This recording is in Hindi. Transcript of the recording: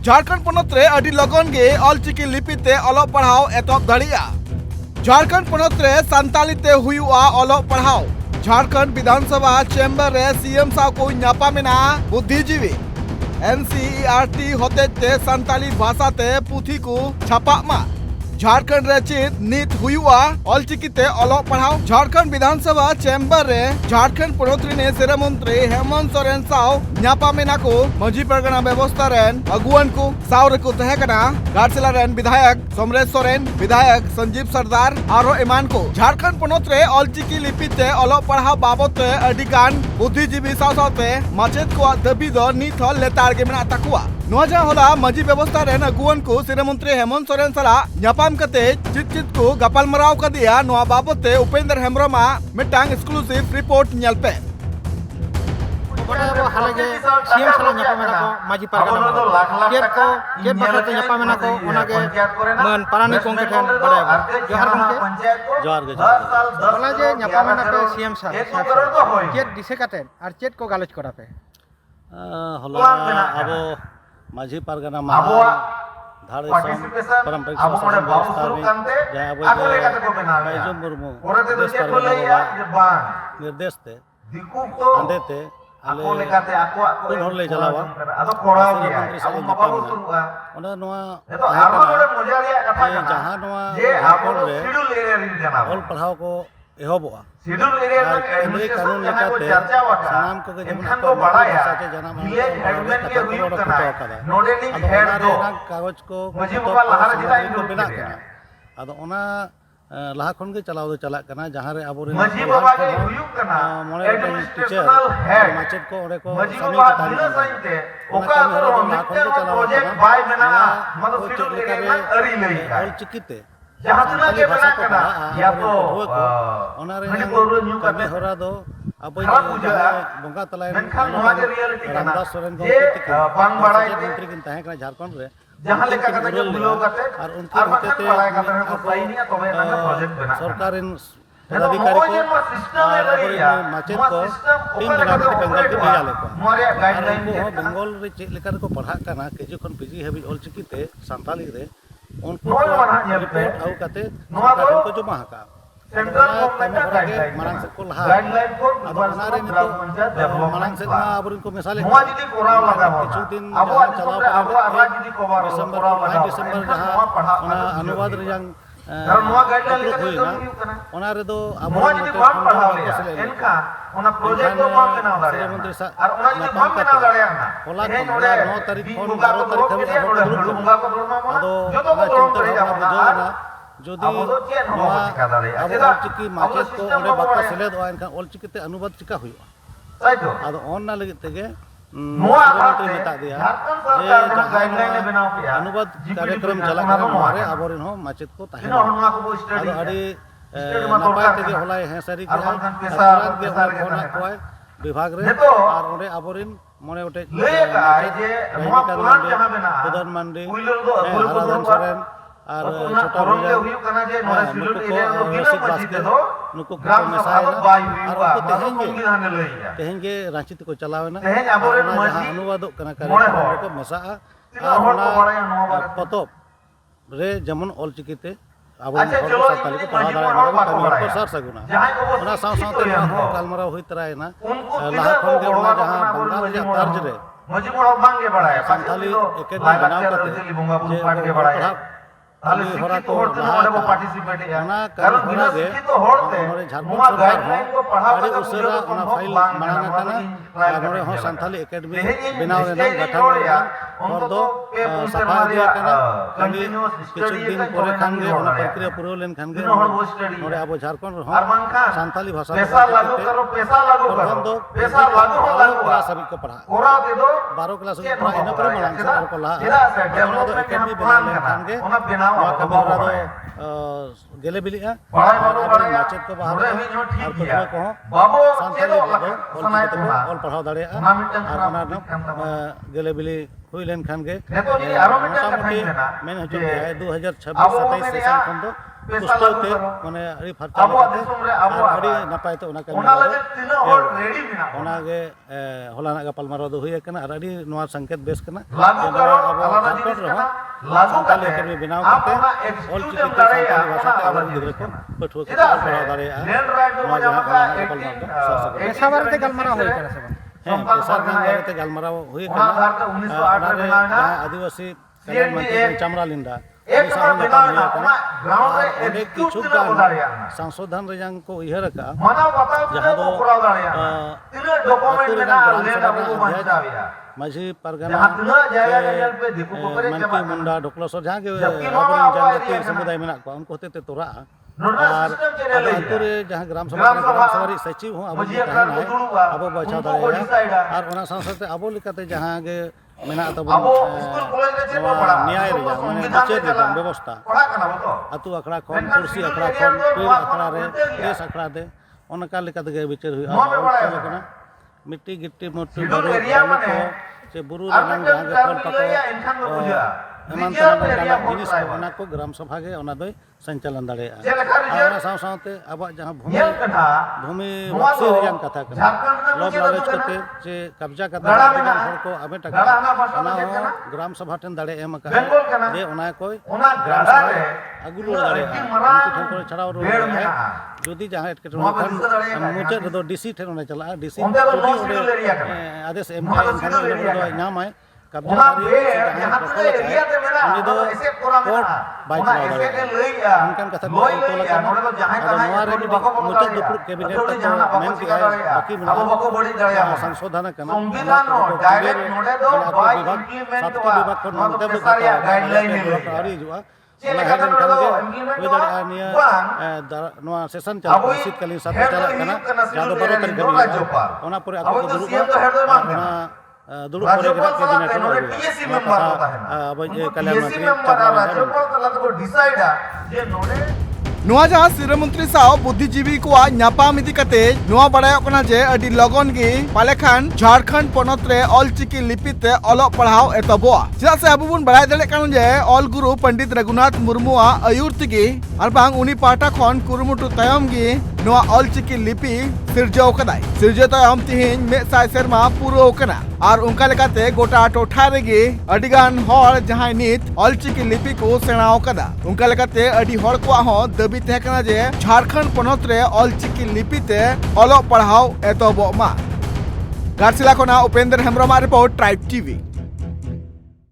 झारखंड पनत रे अडी लगन गे ऑलचिकी लिपिते अलग पढ़ाओ एतब दाड़िया। झारखंड पनत रे संताली ते हुआ अलग पढ़ाओ। झारखंड विधानसभा चेम्बर रे सीएम साव को न्यापामेना बुद्धिजीवी NCERT होते संताली भाषा ते पुथी को छापा मा। झारखंड रे चेत नित हुआ ऑलचिकी ते अलग पढ़ाओ। झारखंड विधानसभा चेम्बर रे झारखंड पनोत्री ने सेरा मंत्री हेमंत सोरेन साव न्यापामेना को मजी परगना व्यवस्था रेन अगुवन को साव रे को तहकना गारसेला रेन विधायक सोमरेश सोरेन, विधायक संजीव सरदार आरो ईमान को झारखंड पनोत रे ऑलचिकी लिपि ते अलग पढ़ाओ बाबत अडिगान बुद्धिजीवी साव सावते माचेत को दाबी दो नित हल लेतार गे मेना तकुआ। नोजा होला मजी व्यवस्था रेन अगुवन को सेरा मंत्री हेमंत सोरेन सला न्यापाम कते चित को गपालमराव कर दिया नोआ बाबते उपेंद्र हेम्ब्रमा मिटांग एक्सक्लूसिव रिपोर्ट न्यालपे। हालांकि सीएम सला न्यापामेना को माजी पारगना चेत को चेत बाखते न्यापामेना को ओनागे मन पारानी कोंके ठेन बड़ाय जोहार कोंके जोहार गे होला जे न्यापामेना पे सीएम सा चेत दिसे काते और चेत को गालच करा पे होला आबो माझी पारगना महा धारे पारंपरिक शासन व्यवस्था में जहाँ बैजो मुर्मू देश पारगना निर्देश थे अंदे थे आले कुन हर ले चलावा मंत्री साले न्यापामेना ओना नोआ जहाँ नोआ झारखंड रे ऑल पढ़ाओ को एहबोआ केंद्रीय कानून लेकाते सानाम को जेमन भाषा के जनाम कागज को बेना अदो ओना लाहा खन के चलाव चला कना जहाँ रे अब मोने टीचर माचेत को ओरे को समी ऑल चिकिते संताली भाषा को या तो कमी होरा दो अब बंगा तलाय रामदास सोरेन मंत्री किन ताहे कना झारखंड रे जहां लेका कते जो बुलो कते और उनके होते सरकार इन पदाधिकारी को माचेत को टीम बना के बंगाल के भेजा लेको और बंगाल रे चेक लेकर को पढ़ा कना केजी खन पीजी हेबी ऑलचिकी ते संताली रे उनको रिपोर्ट आउ कते सरकार को जमा हका सेंट्रल मारंग से को लहा गाइडलाइन को बनारे नितो मारंग से ना अबरिन को मिसाले मोआ जदी कोराव लगा किछु दिन अब चलाव आवाज जदी कोराव दिसंबर जहां अनुवाद रियांग नोआ गाइडलाइन लेकर ओना रे दो मोआ जदी बाम पढ़ाव ले एनका ओना प्रोजेक्ट को बाम बनाव दाड़े मंत्री सा और ओना जदी बाम बनाव दाड़े ना होला 9 तारीख खन 12 तारीख हाबी दुरुब बुंगा को दुरमा आदो जतो को चिंता भेजा बुझोना जदि अब ऑलचिकी माचेत को ओंडे बाका सेलेद ओ एनखान ऑलचिकी ते अनुवाद चिका हुआ ताइतो आदो ऑन ना लगित तेगे नोआ मंत्री मेता दिया झारखंड गाइडलाइन बनाव किया अनुवाद कार्यक्रम चला कर मारे आबोरिन हो माचेत को ताहे नोआ को स्टडी आदो अडी नापाय तेगे होलाय हे सारी के तुरंत के होना कोय विभाग रे और ओंडे आबोरिन मने उठे जे नोआ पुरान जहां बना प्रधान मंत्री उइलर दो गुरु सोरेन और छोटा भैया हुयु कना जे नोरा सिलुट एरिया रो बिना बचिते दो नुको को ग्राम मेसायना सभा बाय हुआ और उनको तेहेंगे रांची को चलावेना तेहें आबोरे मजी अनुवादक कना करे को मेसा और पतब रे जमन ऑलचिकीते अब संताली को पढ़ा दाड़ा कमी को सर सगुना ओना साव सावते हो कालमरा होई तरायना लाहा खन के ओना जहां बंगाल रे तर्ज रे मजी मोड़ बांगे बड़ाय संताली एकेडमी बनाव करते बुंगा बुंगा पाट के बड़ाय ताले होरा को मोड़े को पार्टिसिपेट या कारण बिना शिक्षित होड़ते मोआ गाइडलाइन को पढ़ाव अरे उसरा ओना फाइल बनाना कना नोरे हो संताली एकेडमी बनाव रेना गठन या और दो सफा दिया कना कभी किछु दिन परे खान गे ओना प्रक्रिया पूरा लेन खान गे नोरे अब झारखंड हो संताली भाषा पैसा लागू करो पैसा लागू क्लास सभी को पढ़ा कोरा दे दो 12 क्लास को पढ़ा इन पर मलांग से को ला डेवलप एकेडमी बना लेन खान गे ओना बनावा कमेरा दो गेले बिलिया पढ़ाई बाबू बड़ा माचेत को बाहर और ठीक किया को बाबू संताली सुनाई तो ऑल पढ़ाव दाड़े और गेले बिली हुई लेन खान गे नेतो जी आरो मिटन कथा मेन हजो 2026 27 सेशन खन दो पुस्तक ते माने अड़ी फरता अड़ी नपाय ते ओना कमी ओना गे होलाना गपालमाराव दो हुई कना अड़ी नोआ संकेत बेस कना झारखंड रहो सानताली एकेडमी बनाव करते ऑल चिकी सानताली भाषा ते आबर गिद्रा को पठुआ को पढ़ाव दाड़ेया नोआ जहां होलाना गपालमाराव पेशावर ते गलमारा होय कना से पेशार बारे ते गलमाराव हुई कना आदिवासी कल्याण मंत्री चामरा लिंडा किछु संशोधन को उहर माझी परगना मनकी मुंडा ढोकलसर जहाँ जनजाति समुदाय में उनको होते तोरा और जहाँ ग्राम सभा सचिव हूँ अब अब बचाव दाड़ा और अब जहाँ गे मेना न्याय माने विचार व्यवस्था अतु अखड़ा खन कुर्सी अखड़ा खन पीर अखड़ा रे देश अखड़ा दे उनका विचार हुआ मिट्टी गिट्टी मोटी बरू से बुरु रंग जहाँ फल पको एमान जिनिस को ग्राम सभा के संचालन दाड़ा साथे अब जहाँ भूमि वापसी कथा लब लालच करते से कब्जा करते को आबे टका ग्राम सभा ठन दाड़े एम का जे ओना कोई ग्राम सभा अगु दाड़े ठन को छड़ाव जदि जहाँ एटकेटोणे मुचाद रे डीसी ठन चला डीसी आदेश एम नाम है कब्जा कोर्ट बाय उनकान कथा मुचाद दुपुर कैबिनेट मेन के बाकी संशोधन विभाग को सेशन चला शीतकालीन सत्र चला जहाँ 12 तारीख दुरुप कल्याण नोआ जहाँ सिरा मंत्री साव बुद्धिजीवी को नापाम इदी कते नोआ बड़ायोग कना जे अडी लगन गे पालेखान झारखंड पनत रे ऑल चिकी लिपि ते ऑलग पढ़ाव एतबोआ चेदा से अब बुन बड़ाय दले कान जे all Guru Pandit Raghunath मुर्मुआ Ayur तिगी are बांग उनी पाटा खन कुरुमुटु तायम गे नोआ ऑल चिकी लिपि सिरजाव कदाय सिरजे तायम तिहिन मे साय सेरमा पुरो कना और उनका लेकाते गोटा टोठा रेगे अडिगान हर जहां नित ऑल चिकी लिपि को सेणाव कदा उनका लेकाते अडी हर को हो दबी तहे कना जे झारखंड पनत रे ऑल चिकी लिपि ते ऑलग पढ़ाव एतबो मा गारसिला खना Upendra Hembram report tribe TV.